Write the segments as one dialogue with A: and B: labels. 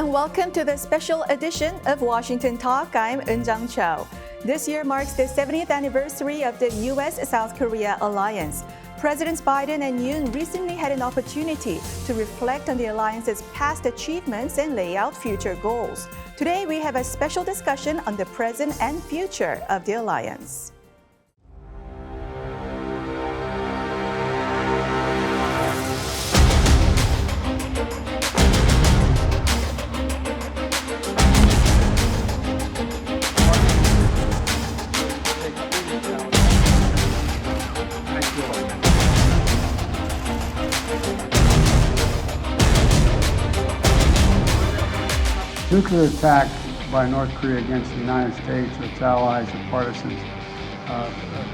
A: and welcome to the special edition of Washington Talk. I'm Eun-Jung Cho. This year marks the 70th anniversary of the U.S.-South Korea alliance. Presidents Biden and Yoon recently had an opportunity to reflect on the alliance's past achievements and lay out future goals. Today, we have a special discussion on the present and future of the alliance.
B: Nuclear attack by North Korea against the United States or its allies or partisans,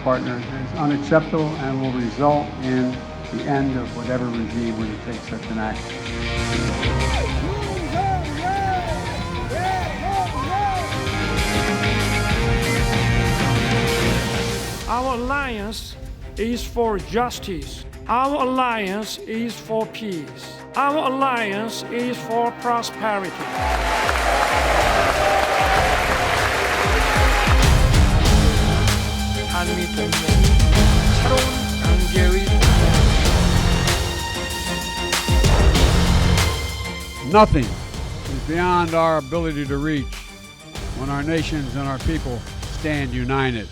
B: partners is unacceptable and will result in the end of whatever regime would take such an action.
C: Our alliance is for justice. Our alliance is for peace. Our alliance is for prosperity. 한미동맹이 새로운 단계의
B: Nothing is beyond our ability to reach when our nations and our people stand united.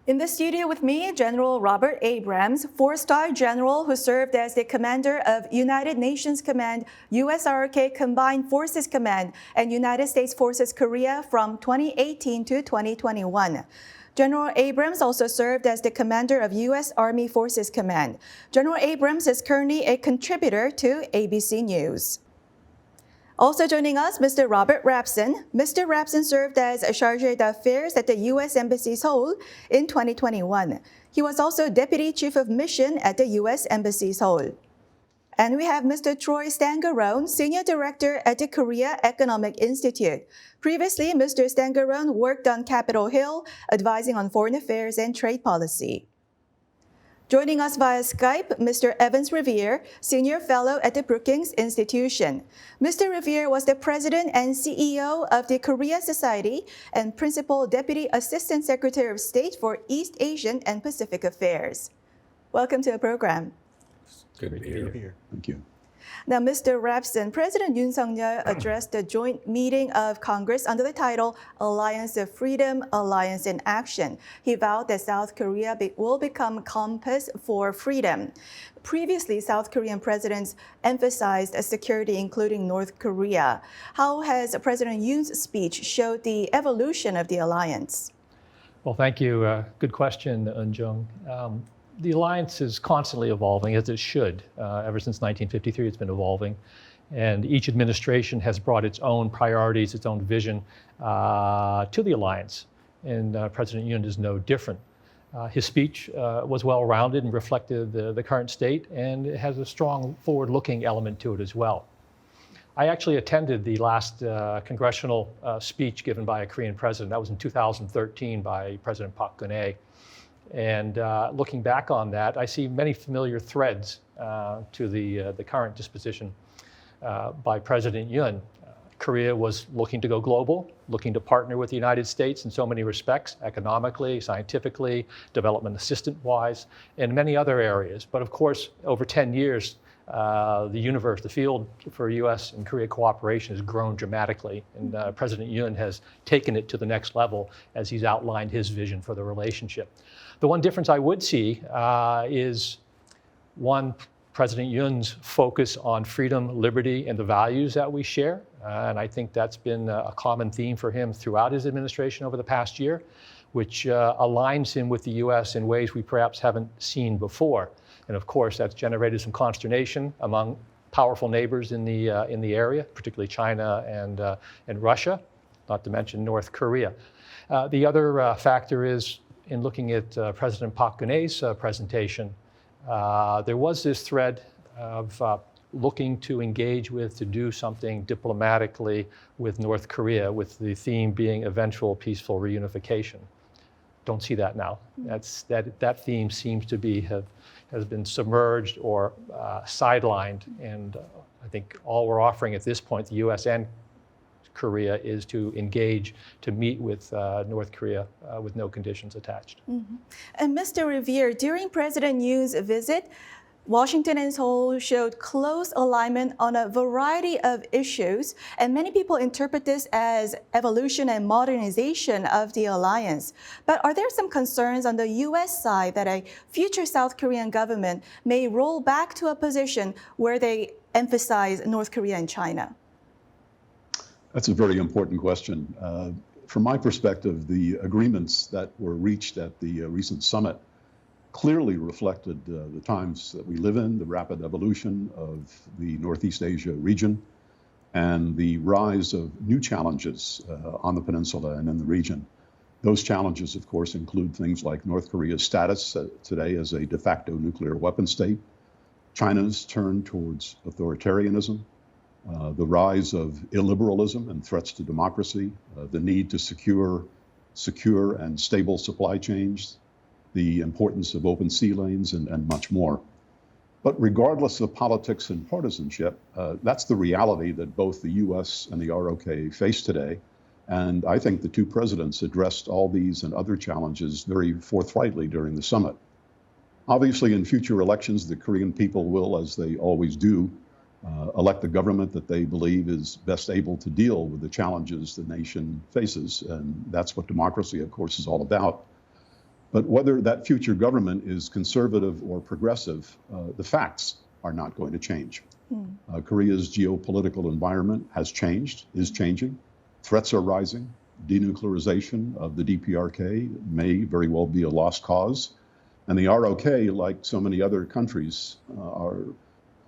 A: In the studio with me, General Robert Abrams, four-star general who served as the commander of United Nations Command, USRK Combined Forces Command, and United States Forces Korea from 2018 to 2021. General Abrams also served as the commander of U.S. Army Forces Command. General Abrams is currently a contributor to ABC News. Also joining us, Mr. Robert Rapson. Mr. Rapson served as Chargé d'Affaires at the U.S. Embassy Seoul in 2021. He was also Deputy Chief of Mission at the U.S. Embassy Seoul. And we have Mr. Troy Stangarone, Senior Director at the Korea Economic Institute. Previously, Mr. Stangarone worked on Capitol Hill, advising on foreign affairs and trade policy. Joining us via Skype, Mr. Evans Revere, Senior Fellow at the Brookings Institution. Mr. Revere was the President and CEO of the Korea Society and Principal Deputy Assistant Secretary of State for East Asian and Pacific Affairs. Welcome to the program.
D: Good to be here.
B: Thank you.
A: Now, Mr. Rapson, President Yoon Suk-yeol addressed the joint meeting of Congress under the title Alliance of Freedom, Alliance in Action. He vowed that South Korea will become a compass for freedom. Previously, South Korean presidents emphasized security, including North Korea. How has President Yoon's speech showed the evolution of the alliance?
D: Well, thank you. Good question, Eun-Jung. The alliance is constantly evolving, as it should. Ever since 1953, it's been evolving. And each administration has brought its own priorities, its own vision to the alliance. And President Yoon is no different. His speech was well-rounded and reflected the current state, and it has a strong forward-looking element to it as well. I actually attended the last congressional speech given by a Korean president. That was in 2013 by President Park Geun-hye. And looking back on that, I see many familiar threads to the current disposition by President Yoon. Korea was looking to go global, looking to partner with the United States in so many respects, economically, scientifically, development assistance-wise, and many other areas. But of course, over 10 years, the universe, the field for U.S. and Korea cooperation has grown dramatically. And President Yoon has taken it to the next level as he's outlined his vision for the relationship. The one difference I would see is, one, President Yoon's focus on freedom, liberty, and the values that we share. And I think that's been a common theme for him throughout his administration over the past year, which aligns him with the U.S. in ways we perhaps haven't seen before. And of course, that's generated some consternation among powerful neighbors in the area, particularly China and Russia, not to mention North Korea. The other factor is in looking at President Park Geun-hye's presentation, there was this thread of looking to engage with, to do something diplomatically with North Korea, with the theme being eventual peaceful reunification. Don't see that now. That theme seems to has been submerged or sidelined, and I think all we're offering at this point, the U.S. and Korea, is to engage, to meet with North Korea with no conditions attached.
A: Mm-hmm. And Mr. Revere, during President Yoon's visit, Washington and Seoul showed close alignment on a variety of issues, and many people interpret this as evolution and modernization of the alliance. But are there some concerns on the U.S. side that a future South Korean government may roll back to a position where they emphasize North Korea and China?
E: That's a very important question. From my perspective, the agreements that were reached at the recent summit clearly reflected the times that we live in, the rapid evolution of the Northeast Asia region, and the rise of new challenges on the peninsula and in the region. Those challenges, of course, include things like North Korea's status today as a de facto nuclear weapon state, China's turn towards authoritarianism, the rise of illiberalism and threats to democracy, the need to secure and stable supply chains, the importance of open sea lanes, and much more. But regardless of politics and partisanship, that's the reality that both the U.S. and the ROK face today. And I think the two presidents addressed all these and other challenges very forthrightly during the summit. Obviously, in future elections, the Korean people will, as they always do, elect the government that they believe is best able to deal with the challenges the nation faces. And that's what democracy, of course, is all about. But whether that future government is conservative or progressive, the facts are not going to change. Korea's geopolitical environment has changed, is changing. Threats are rising. Denuclearization of the DPRK may very well be a lost cause. And the ROK, like so many other countries are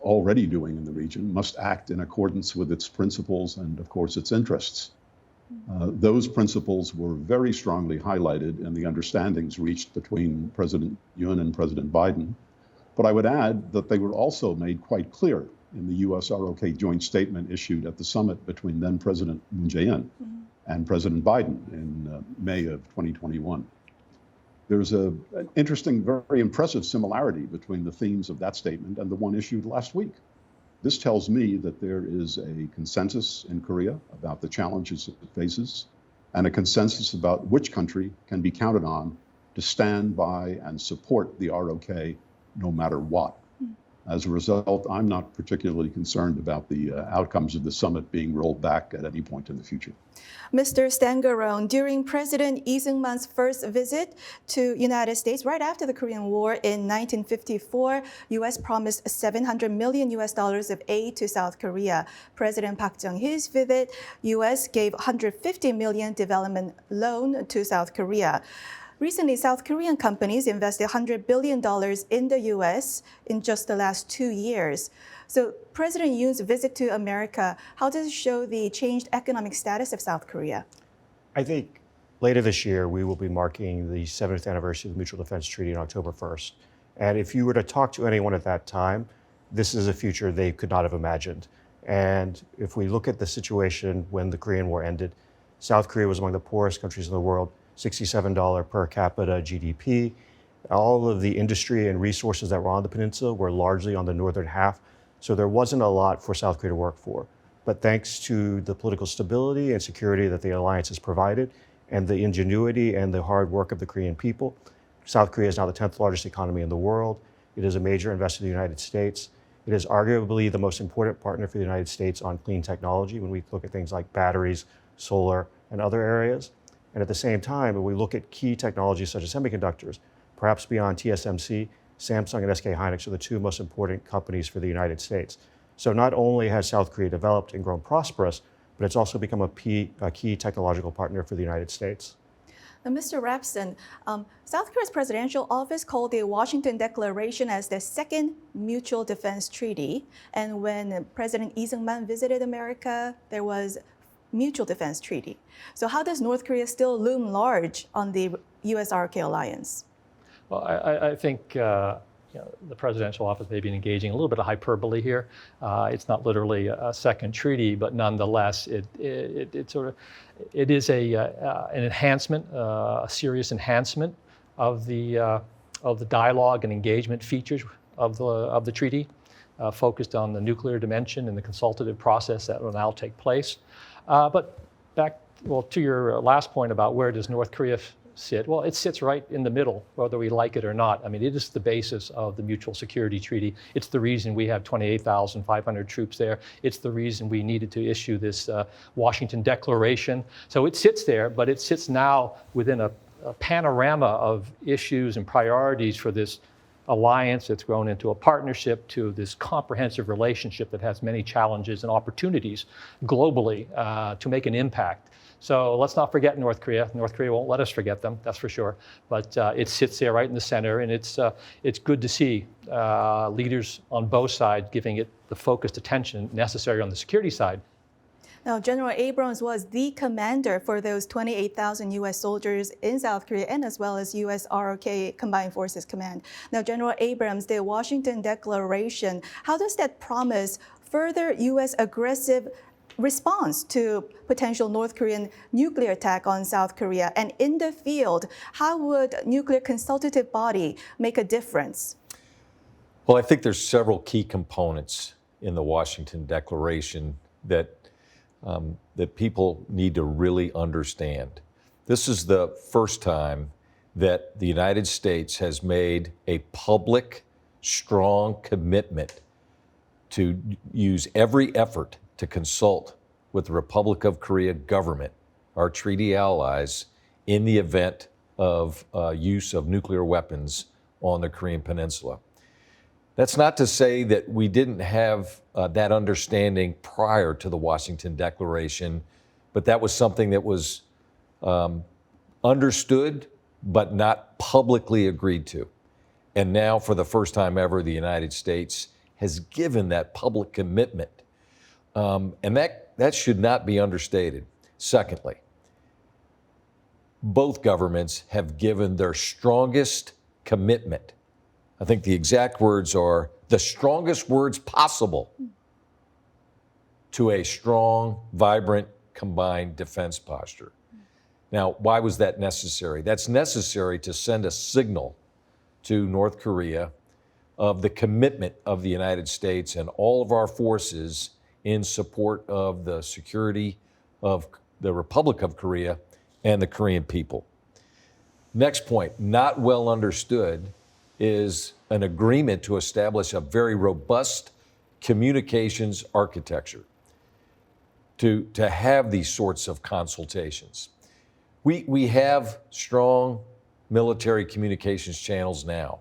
E: already doing in the region, must act in accordance with its principles and, of course, its interests. Those principles were very strongly highlighted in the understandings reached between President Yoon and President Biden. But I would add that they were also made quite clear in the U.S.-ROK joint statement issued at the summit between then President Moon Jae-in and President Biden in May of 2021. There's an interesting, very impressive similarity between the themes of that statement and the one issued last week. This tells me that there is a consensus in Korea about the challenges it faces, and a consensus about which country can be counted on to stand by and support the ROK no matter what. As a result, I'm not particularly concerned about the outcomes of the summit being rolled back at any point in the future.
A: Mr. Stangarone, during President Lee Seung-man's first visit to United States right after the Korean War in 1954, U.S. promised $700 million of aid to South Korea. President Park Geun-hye's visit, U.S. gave $150 million development loan to South Korea. Recently, South Korean companies invested $100 billion in the U.S. in just the last 2 years. So President Yoon's visit to America, how does it show the changed economic status of South Korea?
F: I think later this year, we will be marking the 70th anniversary of the Mutual Defense Treaty on October 1st. And if you were to talk to anyone at that time, this is a future they could not have imagined. And if we look at the situation when the Korean War ended, South Korea was among the poorest countries in the world, $67 per capita GDP. All of the industry and resources that were on the peninsula were largely on the northern half. So there wasn't a lot for South Korea to work for. But thanks to the political stability and security that the alliance has provided, and the ingenuity and the hard work of the Korean people, South Korea is now the 10th largest economy in the world. It is a major investor in the United States. It is arguably the most important partner for the United States on clean technology when we look at things like batteries, solar, and other areas. And at the same time, when we look at key technologies such as semiconductors, perhaps beyond TSMC, Samsung and SK Hynix are the two most important companies for the United States. So not only has South Korea developed and grown prosperous, but it's also become a key technological partner for the United States.
A: Now, Mr. Rapson, South Korea's presidential office called the Washington Declaration as the second mutual defense treaty. And when President Lee Seung-man visited America, there was mutual defense treaty. So how does North Korea still loom large on the US-ROK alliance?
D: Well, I think the presidential office may be engaging a little bit of hyperbole here. It's not literally a second treaty, but nonetheless, it is an enhancement, a serious enhancement of the dialogue and engagement features of the treaty, focused on the nuclear dimension and the consultative process that will now take place. But back, to your last point about where does North Korea sit? Well, it sits right in the middle, whether we like it or not. I mean, it is the basis of the Mutual Security Treaty. It's the reason we have 28,500 troops there. It's the reason we needed to issue this Washington Declaration. So it sits there, but it sits now within a panorama of issues and priorities for this alliance that's grown into a partnership, to this comprehensive relationship that has many challenges and opportunities globally to make an impact. So let's not forget North Korea. North Korea won't let us forget them, that's for sure. But it sits there right in the center, and it's good to see leaders on both sides giving it the focused attention necessary on the security side.
A: Now, General Abrams was the commander for those 28,000 U.S. soldiers in South Korea, and as well as US-ROK Combined Forces Command. Now, General Abrams, the Washington Declaration, how does that promise further U.S. aggressive response to potential North Korean nuclear attack on South Korea? And in the field, how would nuclear consultative body make a difference?
G: Well, I think there's several key components in the Washington Declaration that people need to really understand. This is the first time that the United States has made a public, strong commitment to use every effort to consult with the Republic of Korea government, our treaty allies, in the event of use of nuclear weapons on the Korean Peninsula. That's not to say that we didn't have that understanding prior to the Washington Declaration, but that was something that was understood but not publicly agreed to. And now, for the first time ever, the United States has given that public commitment. And that should not be understated. Secondly, both governments have given their strongest commitment. I think the exact words are the strongest words possible to a strong, vibrant, combined defense posture. Now, why was that necessary? That's necessary to send a signal to North Korea of the commitment of the United States and all of our forces in support of the security of the Republic of Korea and the Korean people. Next point, not well understood, is an agreement to establish a very robust communications architecture to have these sorts of consultations. We have strong military communications channels now.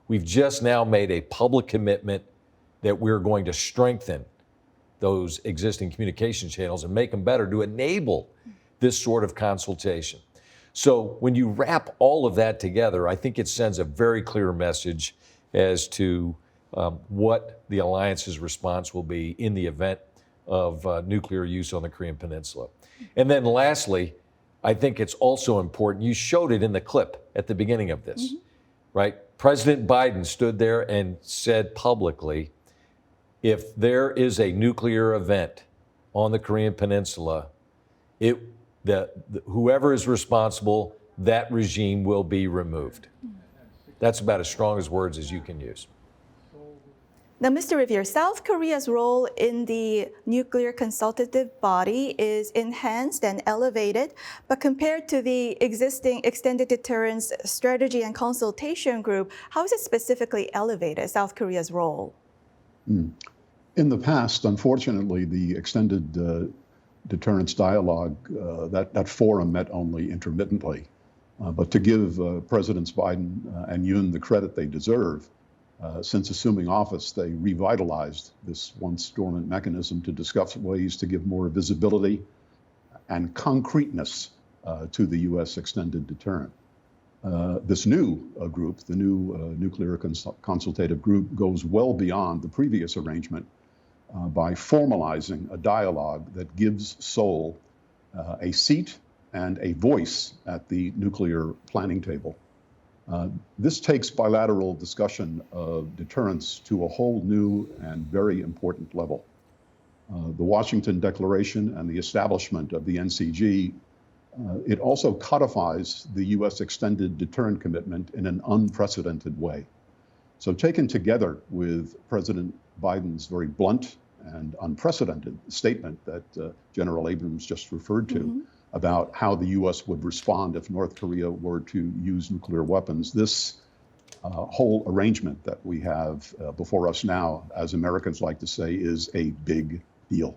G: We've just now made a public commitment that we're going to strengthen those existing communication channels and make them better to enable this sort of consultation. So when you wrap all of that together, I think it sends a very clear message as to what the alliance's response will be in the event of nuclear use on the Korean Peninsula. And then lastly, I think it's also important, you showed it in the clip at the beginning of this, right? President Biden stood there and said publicly, if there is a nuclear event on the Korean Peninsula, whoever is responsible, that regime will be removed. That's about as strong as words as you can use.
A: Now, Mr. Revere, South Korea's role in the nuclear consultative body is enhanced and elevated, but compared to the existing extended deterrence strategy and consultation group, how is it specifically elevated, South Korea's role?
E: In the past, unfortunately, the extended deterrence dialogue, that forum met only intermittently. But to give Presidents Biden and Yoon the credit they deserve, since assuming office, they revitalized this once dormant mechanism to discuss ways to give more visibility and concreteness to the U.S. extended deterrent. This new group, the new Nuclear Consultative Group, goes well beyond the previous arrangement by formalizing a dialogue that gives Seoul a seat and a voice at the nuclear planning table. This takes bilateral discussion of deterrence to a whole new and very important level. The Washington Declaration and the establishment of the NCG, it also codifies the U.S. extended deterrent commitment in an unprecedented way. So taken together with President Biden's very blunt and unprecedented statement that General Abrams just referred to about how the U.S. would respond if North Korea were to use nuclear weapons, this whole arrangement that we have before us now, as Americans like to say, is a big deal.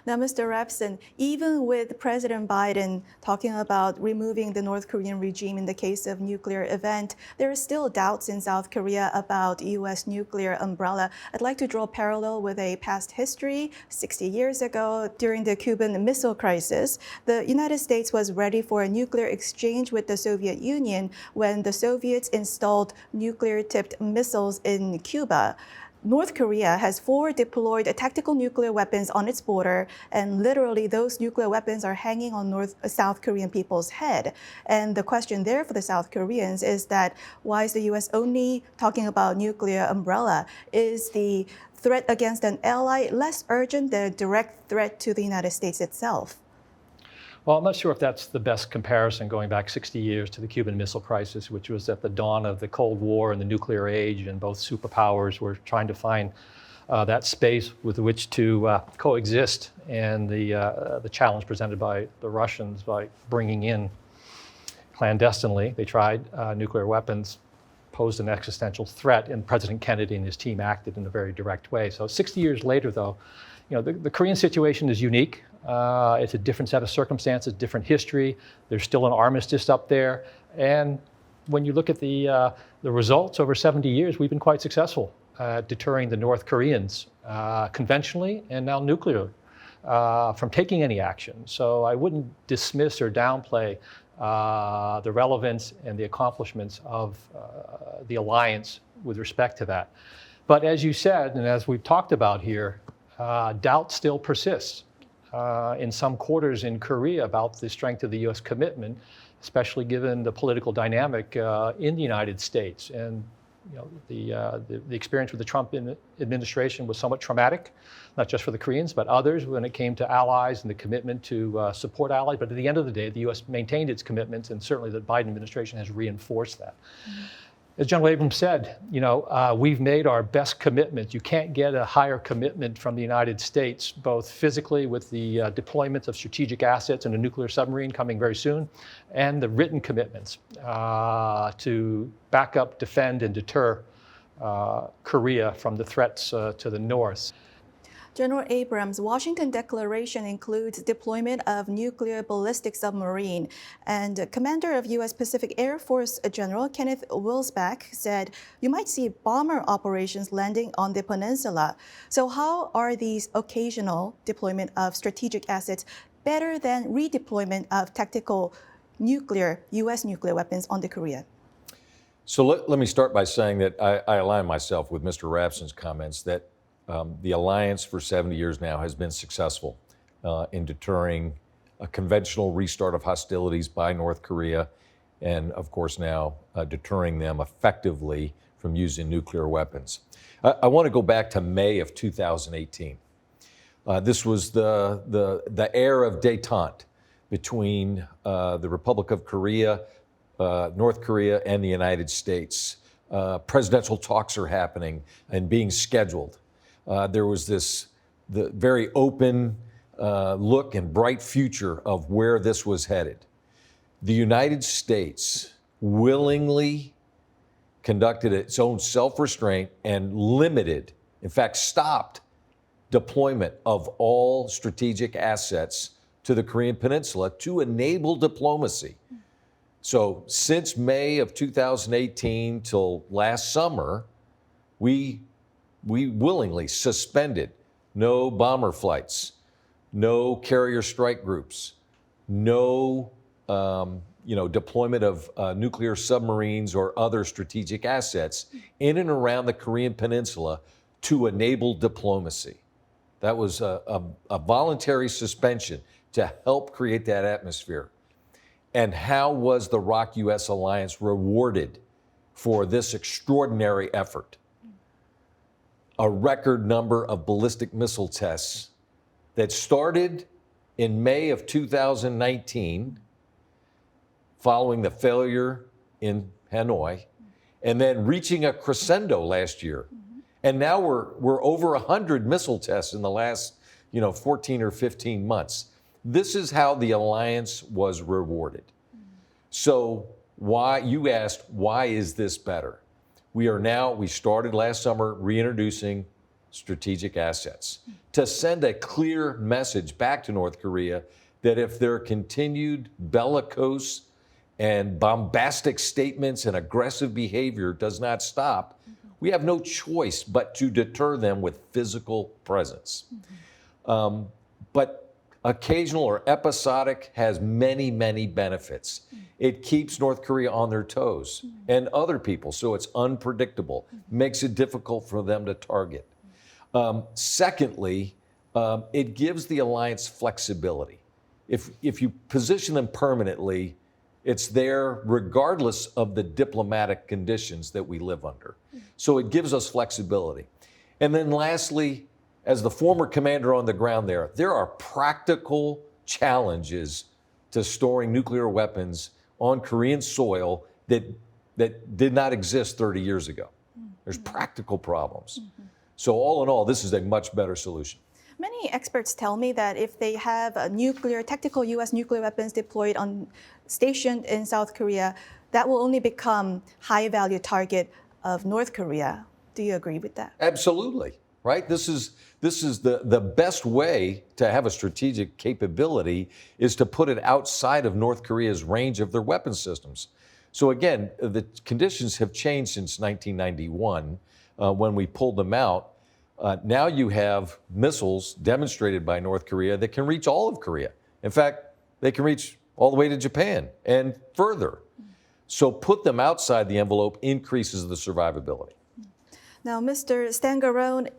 A: Now, Mr. Rapson, even with President Biden talking about removing the North Korean regime in the case of nuclear event, there are still doubts in South Korea about U.S. nuclear umbrella. I'd like to draw a parallel with a past history. 60 years ago, during the Cuban Missile Crisis, the United States was ready for a nuclear exchange with the Soviet Union when the Soviets installed nuclear-tipped missiles in Cuba. North Korea has forward deployed tactical nuclear weapons on its border, and literally those nuclear weapons are hanging on South Korean people's head. And the question there for the South Koreans is that why is the U.S. only talking about nuclear umbrella? Is the threat against an ally less urgent than a direct threat to the United States itself?
D: Well, I'm not sure if that's the best comparison going back 60 years to the Cuban Missile Crisis, which was at the dawn of the Cold War and the nuclear age, and both superpowers were trying to find that space with which to coexist, and the challenge presented by the Russians by bringing in clandestinely, they tried nuclear weapons, posed an existential threat, and President Kennedy and his team acted in a very direct way. So 60 years later, though, the Korean situation is unique. It's a different set of circumstances, different history. There's still an armistice up there. And when you look at the results over 70 years, we've been quite successful at deterring the North Koreans conventionally and now nuclear from taking any action. So I wouldn't dismiss or downplay the relevance and the accomplishments of the alliance with respect to that. But as you said, and as we've talked about here, doubt still persists in some quarters in Korea about the strength of the U.S. commitment, especially given the political dynamic in the United States. And the experience with the Trump administration was somewhat traumatic, not just for the Koreans, but others when it came to allies and the commitment to support allies. But at the end of the day, the U.S. maintained its commitments, and certainly the Biden administration has reinforced that. As General Abrams said, we've made our best commitment. You can't get a higher commitment from the United States, both physically with the deployment of strategic assets and a nuclear submarine coming very soon, and the written commitments to back up, defend, and deter Korea from the threats to the north.
A: General Abrams, Washington Declaration includes deployment of nuclear ballistic submarine. And Commander of U.S. Pacific Air Force General Kenneth Wilsbeck said, you might see bomber operations landing on the peninsula. So how are these occasional deployment of strategic assets better than redeployment of tactical U.S. nuclear weapons on the Korea?
G: So let me start by saying that I align myself with Mr. Rapson's comments that the alliance for 70 years now has been successful in deterring a conventional restart of hostilities by North Korea, and of course now deterring them effectively from using nuclear weapons. I want to go back to May of 2018. This was the era of détente between the Republic of Korea, North Korea, and the United States. Presidential talks are happening and being scheduled. There was the very open look and bright future of where this was headed. The United States willingly conducted its own self-restraint and limited, in fact, stopped deployment of all strategic assets to the Korean Peninsula to enable diplomacy. So since May of 2018 till last summer, we willingly suspended no bomber flights, no carrier strike groups, no deployment of nuclear submarines or other strategic assets in and around the Korean Peninsula to enable diplomacy. That was a voluntary suspension to help create that atmosphere. And how was the ROK-US alliance rewarded for this extraordinary effort? A record number of ballistic missile tests that started in May of 2019, following the failure in Hanoi, and then reaching a crescendo last year. And now we're over 100 missile tests in the last 14 or 15 months. This is how the alliance was rewarded. So you asked, why is this better? We started last summer reintroducing strategic assets to send a clear message back to North Korea that if their continued bellicose and bombastic statements and aggressive behavior does not stop, we have no choice but to deter them with physical presence. But occasional or episodic has many, many benefits. It keeps North Korea on their toes and other people, so it's unpredictable, makes it difficult for them to target. Secondly, it gives the alliance flexibility. If you position them permanently, it's there regardless of the diplomatic conditions that we live under. So it gives us flexibility. And then lastly, as the former commander on the ground there are practical challenges to storing nuclear weapons on Korean soil that did not exist 30 years ago. There's practical problems. So all in all, this is a much better solution.
A: Many experts tell me that if they have a tactical U.S. nuclear weapons deployed stationed in South Korea, that will only become high-value target of North Korea. Do you agree with that?
G: Absolutely, right? This is the best way to have a strategic capability is to put it outside of North Korea's range of their weapon systems. So again, the conditions have changed since 1991 when we pulled them out. Now you have missiles demonstrated by North Korea that can reach all of Korea. In fact, they can reach all the way to Japan and further. So put them outside the envelope increases the survivability.
A: Now, Mr. Stangarone,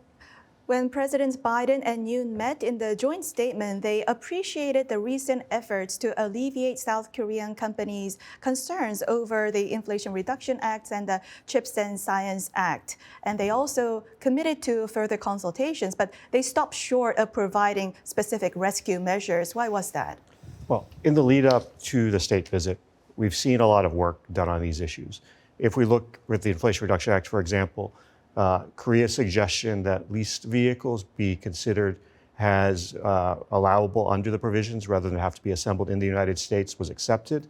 A: when Presidents Biden and Yoon met in the joint statement, they appreciated the recent efforts to alleviate South Korean companies' concerns over the Inflation Reduction Act and the Chips and Science Act. And they also committed to further consultations, but they stopped short of providing specific rescue measures. Why was that?
F: Well, in the lead up to the state visit, we've seen a lot of work done on these issues. If we look with the Inflation Reduction Act, for example, Korea's suggestion that leased vehicles be considered as allowable under the provisions rather than have to be assembled in the United States was accepted.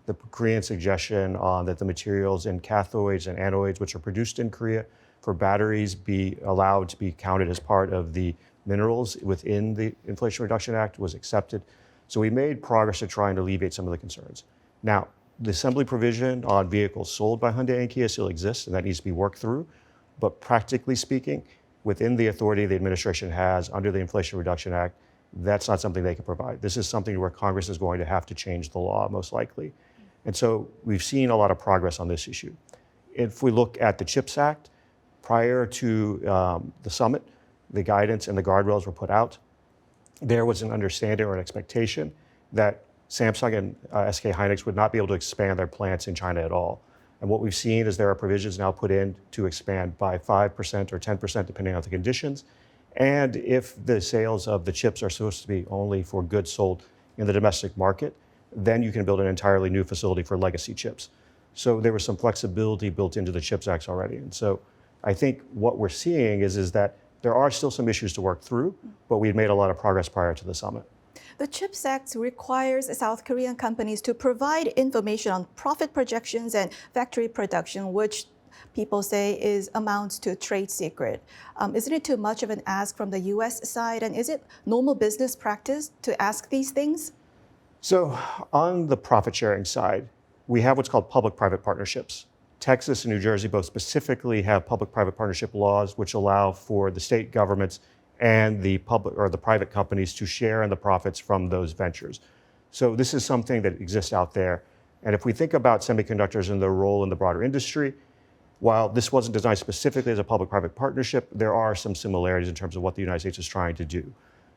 F: The Korean suggestion that the materials in cathodes and anodes, which are produced in Korea for batteries, be allowed to be counted as part of the minerals within the Inflation Reduction Act was accepted. So we made progress to try and alleviate some of the concerns. Now, the assembly provision on vehicles sold by Hyundai and Kia still exists, and that needs to be worked through. But practically speaking, within the authority the administration has under the Inflation Reduction Act, that's not something they can provide. This is something where Congress is going to have to change the law, most likely. And so we've seen a lot of progress on this issue. If we look at the CHIPS Act, prior to the summit, the guidance and the guardrails were put out. There was an understanding or an expectation that Samsung and SK Hynix would not be able to expand their plants in China at all. And what we've seen is there are provisions now put in to expand by 5% or 10%, depending on the conditions. And if the sales of the chips are supposed to be only for goods sold in the domestic market, then you can build an entirely new facility for legacy chips. So there was some flexibility built into the CHIPS Acts already. And so I think what we're seeing is that there are still some issues to work through, but we've made a lot of progress prior to the summit.
A: The CHIPS Act requires South Korean companies to provide information on profit projections and factory production, which people say amounts to trade secret. Isn't it too much of an ask from the U.S. side? And is it normal business practice to ask these things?
F: So on the profit sharing side, we have what's called public-private partnerships. Texas and New Jersey both specifically have public-private partnership laws which allow for the state governments and the public or the private companies to share in the profits from those ventures. So this is something that exists out there. And if we think about semiconductors and their role in the broader industry, while this wasn't designed specifically as a public-private partnership, there are some similarities in terms of what the United States is trying to do.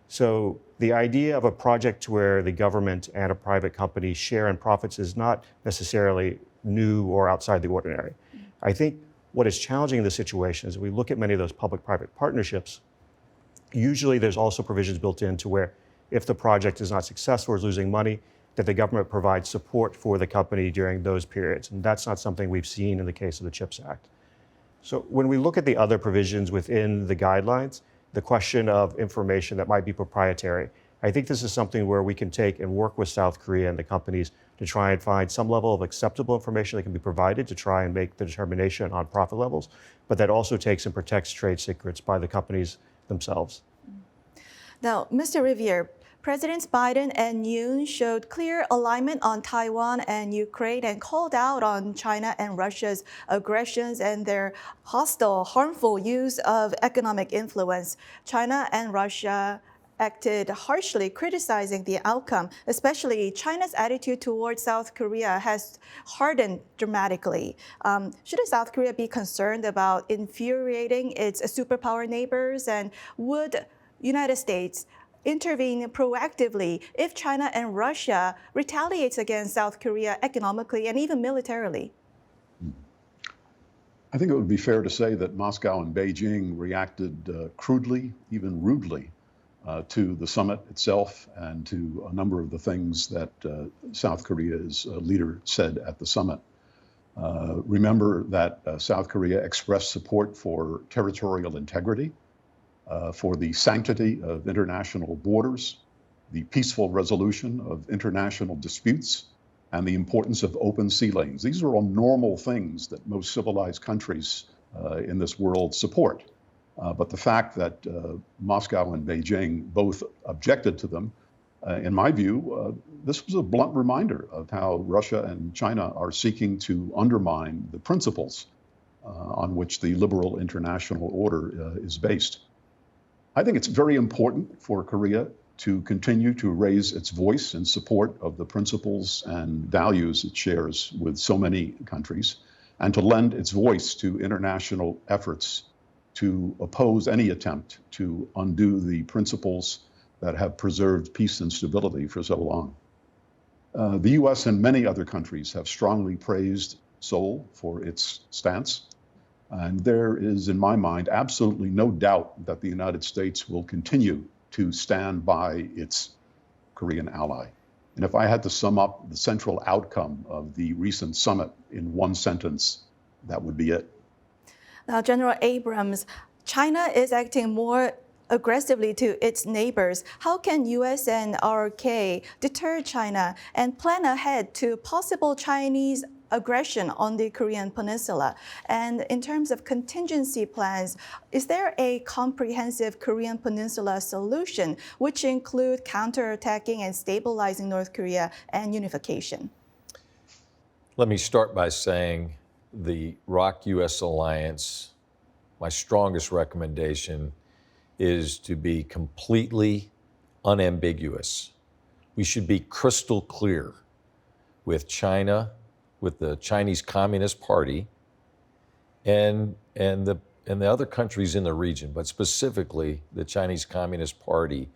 F: So the idea of a project where the government and a private company share in profits is not necessarily new or outside the ordinary. I think what is challenging in this situation is we look at many of those public-private partnerships, usually there's also provisions built in to where if the project is not successful or is losing money, that the government provides support for the company during those periods. And that's not something we've seen in the case of the CHIPS Act. So when we look at the other provisions within the guidelines, the question of information that might be proprietary, I think this is something where we can take and work with South Korea and the companies to try and find some level of acceptable information that can be provided to try and make the determination on profit levels, but that also takes and protects trade secrets by the companies themselves.
A: Now, Mr. Revere, Presidents Biden and Yoon showed clear alignment on Taiwan and Ukraine and called out on China and Russia's aggressions and their hostile, harmful use of economic influence. China and Russia acted harshly, criticizing the outcome. Especially China's attitude towards South Korea has hardened dramatically. Should South Korea be concerned about infuriating its superpower neighbors? And would United States intervene proactively if China and Russia retaliates against South Korea economically and even militarily?
E: I think it would be fair to say that Moscow and Beijing reacted crudely, even rudely, to the summit itself and to a number of the things that South Korea's leader said at the summit. Remember that South Korea expressed support for territorial integrity, for the sanctity of international borders, the peaceful resolution of international disputes, and the importance of open sea lanes. These are all normal things that most civilized countries in this world support. But the fact that Moscow and Beijing both objected to them, in my view, this was a blunt reminder of how Russia and China are seeking to undermine the principles on which the liberal international order is based. I think it's very important for Korea to continue to raise its voice in support of the principles and values it shares with so many countries, and to lend its voice to international efforts to oppose any attempt to undo the principles that have preserved peace and stability for so long. The US and many other countries have strongly praised Seoul for its stance. And there is, in my mind, absolutely no doubt that the United States will continue to stand by its Korean ally. And if I had to sum up the central outcome of the recent summit in one sentence, that would be it.
A: Now, General Abrams, China is acting more aggressively to its neighbors. How can U.S. and RK deter China and plan ahead to possible Chinese aggression on the Korean Peninsula? And in terms of contingency plans, is there a comprehensive Korean Peninsula solution which include counterattacking and stabilizing North Korea and unification?
G: Let me start by saying the ROK-US alliance, my strongest recommendation is to be completely unambiguous. We should be crystal clear with China, with the Chinese Communist Party, and the other countries in the region, but specifically the Chinese Communist Party,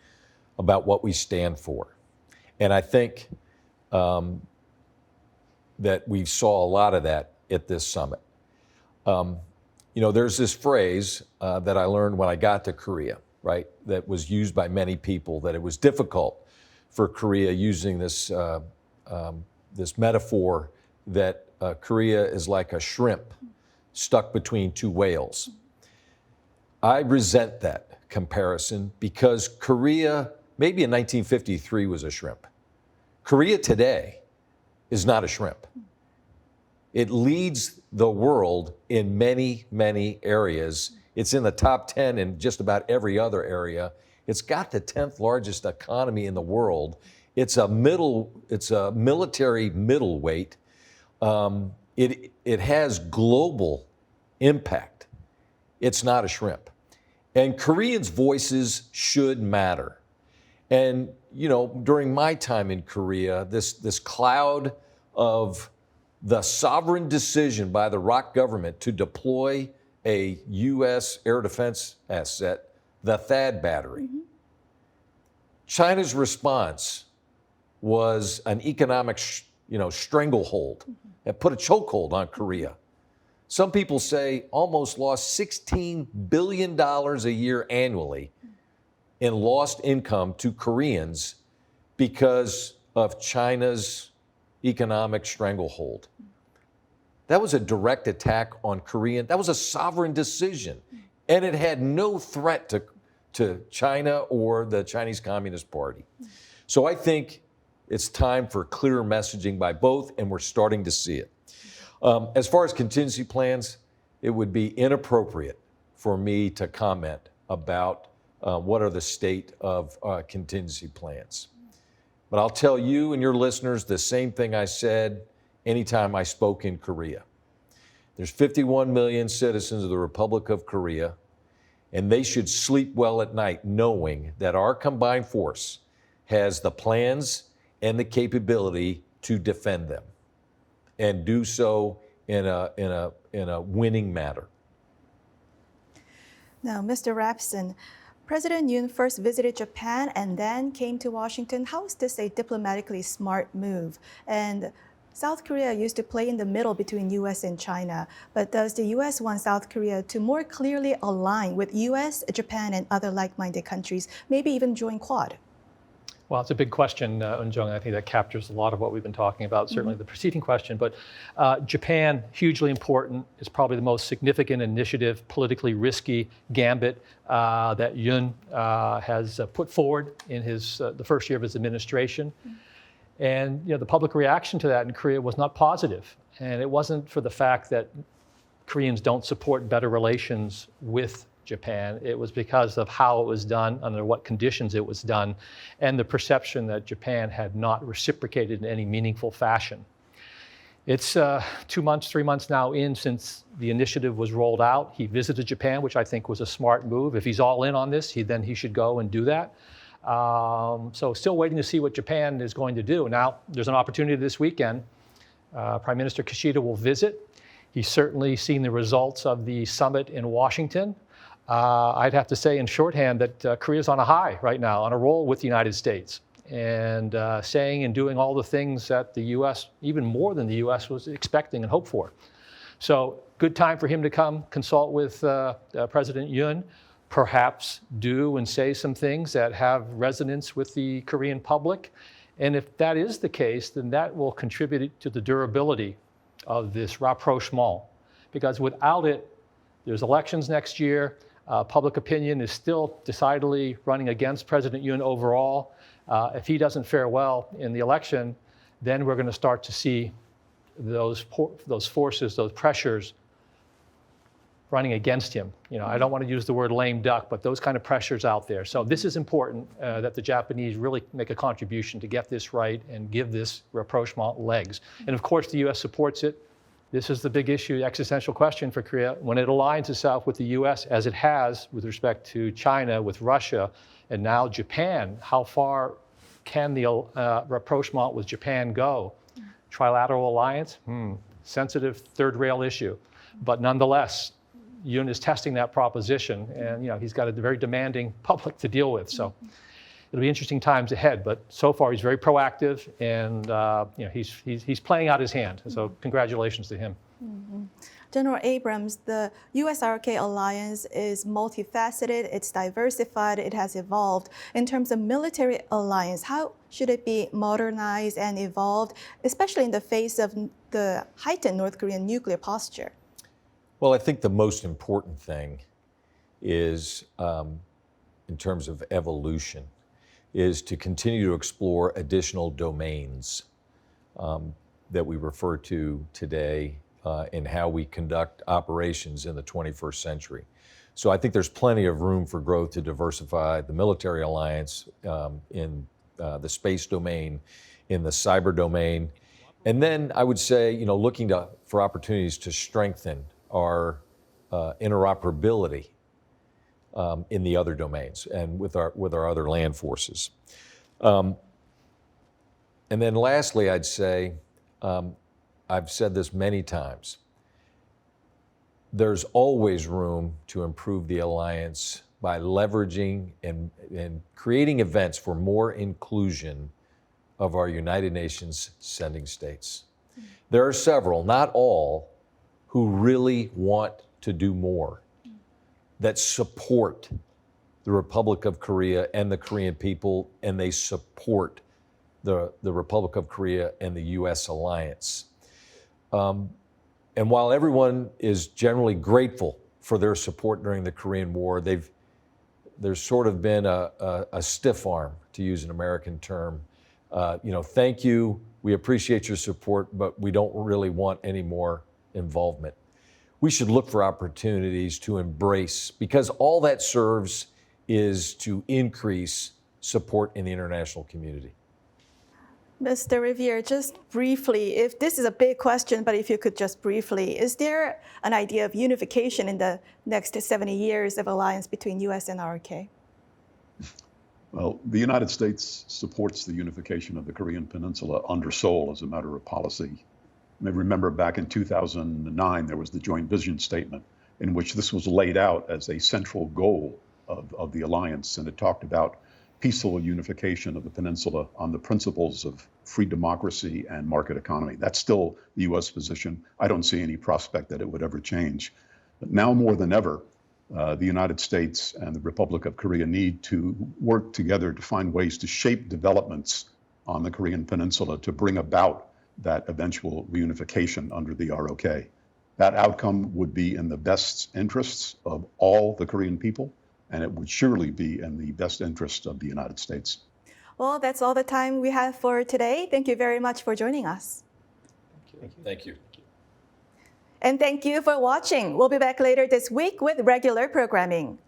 G: about what we stand for. And I think that we saw a lot of that at this summit. There's this phrase that I learned when I got to Korea, right? That was used by many people, that it was difficult for Korea, using this this metaphor that Korea is like a shrimp stuck between two whales. I resent that comparison because Korea, maybe in 1953, was a shrimp. Korea today is not a shrimp. It leads the world in many, many areas. It's in the top 10 in just about every other area. It's got the 10th largest economy in the world. It's a military middleweight. It has global impact. It's not a shrimp. And Koreans' voices should matter. And, during my time in Korea, this cloud of the sovereign decision by the ROK government to deploy a U.S. air defense asset, the THAAD battery, China's response was an economic, stranglehold. It put a chokehold on Korea. Some people say almost lost $16 billion a year annually in lost income to Koreans because of China's economic stranglehold. That was a direct attack on Korean. That was a sovereign decision. And it had no threat to China or the Chinese Communist Party. So I think it's time for clearer messaging by both, and we're starting to see it. As far as contingency plans, it would be inappropriate for me to comment about what are the state of contingency plans. But I'll tell you and your listeners the same thing I said anytime I spoke in Korea. There's 51 million citizens of the Republic of Korea, and they should sleep well at night knowing that our combined force has the plans and the capability to defend them and do so in a winning manner.
A: Now, Mr. Rapson, President Yoon first visited Japan and then came to Washington. How is this a diplomatically smart move? And South Korea used to play in the middle between U.S. and China, but does the U.S. want South Korea to more clearly align with U.S., Japan, and other like-minded countries, maybe even join Quad?
D: Well, it's a big question, Eun-jung. I think that captures a lot of what we've been talking about, certainly the preceding question. But Japan, hugely important, is probably the most significant initiative, politically risky gambit that Yoon has put forward in the first year of his administration. And the public reaction to that in Korea was not positive. And it wasn't for the fact that Koreans don't support better relations with Japan. It was because of how it was done, under what conditions it was done, and the perception that Japan had not reciprocated in any meaningful fashion. It's 2 months, 3 months now in since the initiative was rolled out. He visited Japan, which I think was a smart move. If he's all in on this, then he should go and do that. So still waiting to see what Japan is going to do. Now, there's an opportunity this weekend. Prime Minister Kishida will visit. He's certainly seen the results of the summit in Washington. I'd have to say in shorthand that Korea's on a high right now, on a roll with the United States, and saying and doing all the things that the U.S., even more than the U.S., was expecting and hoped for. So good time for him to come consult with President Yoon, perhaps do and say some things that have resonance with the Korean public. And if that is the case, then that will contribute to the durability of this rapprochement. Because without it, there's elections next year. Public opinion is still decidedly running against President Yoon overall. If he doesn't fare well in the election, then we're going to start to see those forces, those pressures running against him. I don't want to use the word lame duck, but those kind of pressures out there. So this is important that the Japanese really make a contribution to get this right and give this rapprochement legs. And of course, the U.S. supports it. This is the big issue, existential question for Korea. When it aligns itself with the U.S., as it has with respect to China, with Russia, and now Japan, how far can the rapprochement with Japan go? Trilateral alliance? Sensitive third rail issue. But nonetheless, Yoon is testing that proposition, and he's got a very demanding public to deal with. So it'll be interesting times ahead. But so far, he's very proactive, and he's playing out his hand. So congratulations to him.
A: General Abrams, the U.S.-RK alliance is multifaceted, it's diversified, it has evolved. In terms of military alliance, how should it be modernized and evolved, especially in the face of the heightened North Korean nuclear posture?
G: Well, I think the most important thing is, in terms of evolution, is to continue to explore additional domains that we refer to today in how we conduct operations in the 21st century. So I think there's plenty of room for growth to diversify the military alliance in the space domain, in the cyber domain. And then I would say, looking for opportunities to strengthen our interoperability in the other domains and with our other land forces. And then lastly, I'd say, I've said this many times, there's always room to improve the alliance by leveraging and creating events for more inclusion of our United Nations sending states. There are several, not all, who really want to do more, that support the Republic of Korea and the Korean people, and they support the Republic of Korea and the U.S. alliance. And while everyone is generally grateful for their support during the Korean War, there's sort of been a stiff arm, to use an American term. Thank you, we appreciate your support, but we don't really want any more involvement. We should look for opportunities to embrace, because all that serves is to increase support in the international community.
A: Mr. Revere, just briefly, if this is a big question, but if you could just briefly, is there an idea of unification in the next 70 years of alliance between U.S. and ROK?
E: Well, the United States supports the unification of the Korean Peninsula under Seoul as a matter of policy. You may remember back in 2009, there was the joint vision statement in which this was laid out as a central goal of the alliance, and it talked about peaceful unification of the peninsula on the principles of free democracy and market economy. That's still the U.S. position. I don't see any prospect that it would ever change. But now more than ever, the United States and the Republic of Korea need to work together to find ways to shape developments on the Korean Peninsula to bring about that eventual reunification under the ROK. That outcome would be in the best interests of all the Korean people, and it would surely be in the best interest of the United States.
A: Well, that's all the time we have for today. Thank you very much for joining us.
G: Thank you.
A: And thank you for watching. We'll be back later this week with regular programming.